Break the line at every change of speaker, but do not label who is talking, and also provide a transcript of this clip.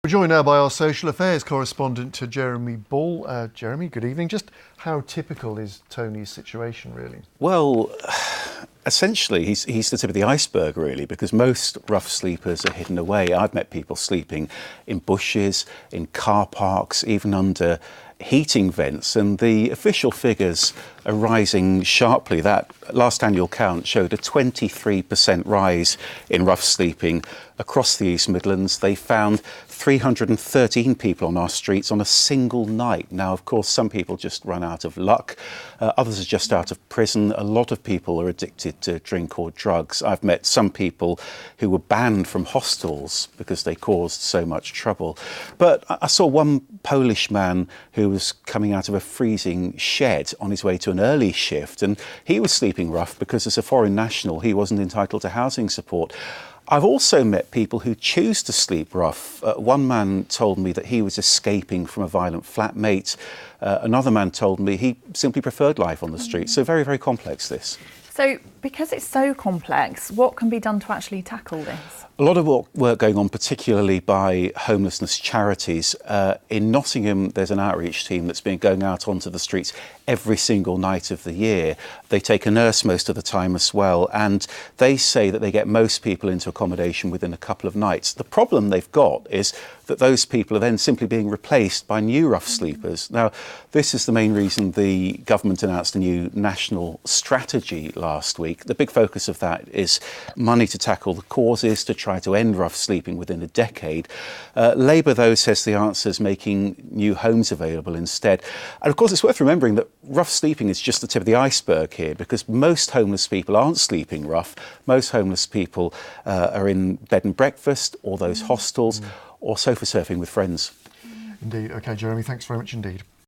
We're joined now by our social affairs correspondent to Jeremy Ball. Jeremy, good evening. Just how typical is Tony's situation, really?
Well, essentially, he's the tip of the iceberg, really, because most rough sleepers are hidden away. I've met people sleeping in bushes, in car parks, even under heating vents, and the official figures are rising sharply. That last annual count showed a 23% rise in rough sleeping across the East Midlands. They found 313 people on our streets on a single night. Now, of course, some people just run out of luck. Others are just out of prison. A lot of people are addicted to drink or drugs. I've met some people who were banned from hostels because they caused so much trouble. But I saw one Polish man who was coming out of a freezing shed on his way to an early shift, and he was sleeping rough because as a foreign national he wasn't entitled to housing support. I've also met people who choose to sleep rough. One man told me that he was escaping from a violent flatmate. Another man told me he simply preferred life on the street. So very, very complex, this.
So because it's so complex, what can be done to actually tackle this?
A lot of work going on, particularly by homelessness charities. In Nottingham, there's an outreach team that's been going out onto the streets every single night of the year. They take a nurse most of the time as well, and they say that they get most people into accommodation within a couple of nights. The problem they've got is that those people are then simply being replaced by new rough sleepers. Now, this is the main reason the government announced a new national strategy last week. The big focus of that is money to tackle the causes, to try to end rough sleeping within a decade. Labour, though, says the answer is making new homes available instead. And of course, it's worth remembering that rough sleeping is just the tip of the iceberg here, because most homeless people aren't sleeping rough. Most homeless people are in bed and breakfast or those hostels or sofa surfing with friends.
Indeed. OK, Jeremy, thanks very much indeed.